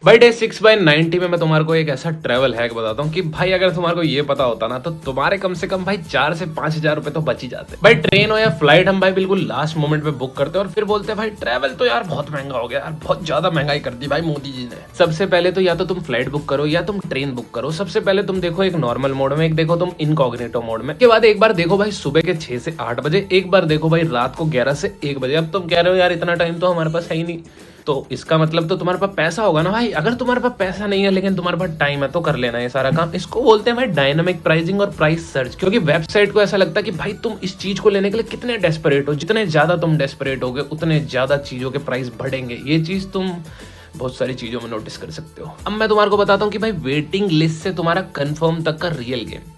भाई डे 6/90 में मैं तुम्हारे को एक ऐसा ट्रैवल हैक बताता हूँ कि भाई अगर तुम्हारे को ये पता होता ना तो तुम्हारे कम से कम भाई 4 से 5 हजार रुपए तो बच ही जाते। भाई ट्रेन हो या फ्लाइट हम भाई बिल्कुल लास्ट मोमेंट पे बुक करते हैं और फिर बोलते हैं भाई ट्रैवल तो यार बहुत महंगा हो गया यार, बहुत ज्यादा महंगाई कर दी भाई मोदी जी ने। सबसे पहले तो या तो तुम फ्लाइट बुक करो या तुम ट्रेन बुक करो। सबसे पहले तुम देखो एक नॉर्मल मोड में, एक देखो तुम इनकॉग्निटो मोड में, के बाद एक बार देखो भाई सुबह के 6 से 8 बजे, एक बार देखो भाई रात को 11 से 1 बजे। अब तुम कह रहे हो यार इतना टाइम तो हमारे पास है ही नहीं, तो इसका मतलब तो तुम्हारे पास पैसा होगा ना भाई। अगर तुम्हारे पास पैसा नहीं है लेकिन तुम्हारे पास टाइम है तो कर लेना ये सारा काम। इसको बोलते हैं भाई डायनामिक प्राइसिंग और प्राइस सर्च, क्योंकि वेबसाइट को ऐसा लगता है कि भाई तुम इस चीज को लेने के लिए कितने डेस्परेट हो, जितने ज्यादा तुम डेस्परेट होगे उतने ज्यादा चीजों के प्राइस बढ़ेंगे। ये चीज तुम बहुत सारी चीजों में नोटिस कर सकते हो। अब मैं तुम्हारे को बताता हूँ कि भाई वेटिंग लिस्ट से तुम्हारा कंफर्म तक का रियल गेम।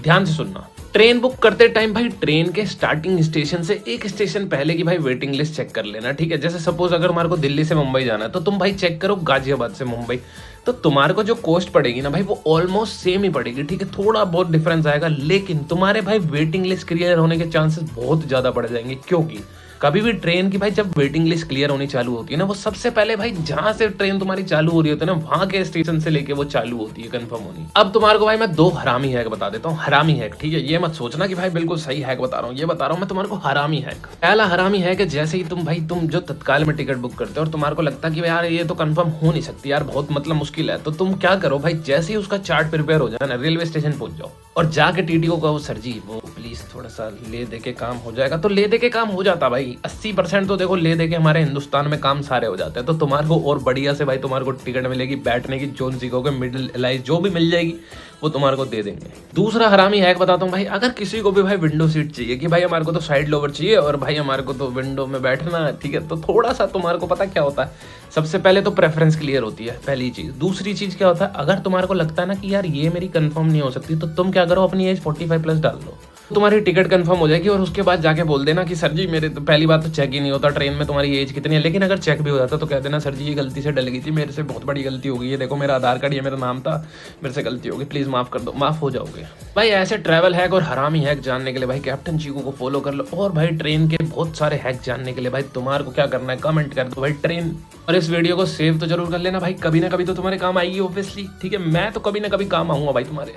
ध्यान से सुनना, ट्रेन बुक करते टाइम भाई ट्रेन के स्टार्टिंग स्टेशन से एक स्टेशन पहले की भाई वेटिंग लिस्ट चेक कर लेना, ठीक है। जैसे सपोज अगर हमारे को दिल्ली से मुंबई जाना है तो तुम भाई चेक करो गाजियाबाद से मुंबई, तो तुम्हारे को जो कॉस्ट पड़ेगी ना भाई वो ऑलमोस्ट सेम ही पड़ेगी, ठीक है। थोड़ा बहुत डिफरेंस आएगा लेकिन तुम्हारे भाई वेटिंग लिस्ट क्लियर होने के चांसेस बहुत ज्यादा बढ़ जाएंगे। क्योंकि कभी भी ट्रेन की भाई जब वेटिंग लिस्ट क्लियर होनी चालू होती है ना, वो सबसे पहले भाई जहां से ट्रेन तुम्हारी चालू हो रही होती है ना वहां के स्टेशन से लेके वो चालू होती है कंफर्म होनी। अब तुम्हारे को भाई मैं 2 हरामी हैक बता देता हूँ। हरामी हैक, ठीक है, ये मत सोचना कि भाई बिल्कुल सही हैक बता रहा हूँ, ये बता रहा हूँ मैं तुम्हारे को हरामी हैक। पहला हरामी हैक है, जैसे ही तुम जो तत्काल में टिकट बुक करते हो और तुम्हारे को लगता है कि यार ये तो कंफर्म हो नहीं सकती यार, बहुत मतलब मुश्किल है, तो तुम क्या करो भाई जैसे ही उसका चार्ट प्रिपेयर हो जाए ना, रेलवे स्टेशन पहुंच जाओ और जाके टीटी को कहो सर जी वो प्लीज थोड़ा सा ले दे के काम हो जाएगा। तो ले दे के काम हो जाता भाई 80%। तो देखो ले दे के हमारे हिंदुस्तान में काम सारे हो जाते हैं। तो तुम्हारे को और बढ़िया से भाई तुम्हारे को टिकट मिलेगी, बैठने की जोन सीखोगे, मिडिल एलाइज जो भी मिल जाएगी वो तुम्हारे को दे देंगे। दूसरा हरामी हैक बताता हूँ भाई, अगर किसी को भी भाई विंडो सीट चाहिए कि भाई हमारे को तो साइड लोवर चाहिए और भाई हमारे को तो विंडो में बैठना है, ठीक है, तो थोड़ा सा तुम्हारे को पता क्या होता है, सबसे पहले तो प्रेफरेंस क्लियर होती है पहली चीज। दूसरी चीज क्या होता है, अगर तुम्हारे को लगता है ना कि यार ये मेरी कंफर्म नहीं हो सकती तो तुम क्या करो अपनी एज 45+ डाल दो, तुम्हारी टिकट कंफर्म हो जाएगी। और उसके बाद जाके बोल देना कि सर जी मेरे तो पहली बात तो चेक ही नहीं होता ट्रेन में तुम्हारी एज कितनी है, लेकिन अगर चेक भी हो जाता तो कह देना सर जी ये गलती से डल गई थी, मेरे से बहुत बड़ी गलती हो गई है, देखो मेरा आधार कार्ड ये मेरा नाम था, मेरे से गलती होगी, प्लीज माफ कर दो, माफ हो जाओगे। भाई ऐसे ट्रैवल हैक और हरामी हैक जानने के लिए भाई कैप्टन चीकू को फॉलो कर लो। और भाई ट्रेन के बहुत सारे हैक जानने के लिए भाई तुम्हारे को क्या करना है, कमेंट कर दो भाई ट्रेन, और इस वीडियो को सेव तो जरूर कर लेना भाई, कभी ना कभी तो तुम्हारे काम आएगी ऑब्वियसली, ठीक है। मैं तो कभी ना कभी काम आऊंगा भाई तुम्हारे।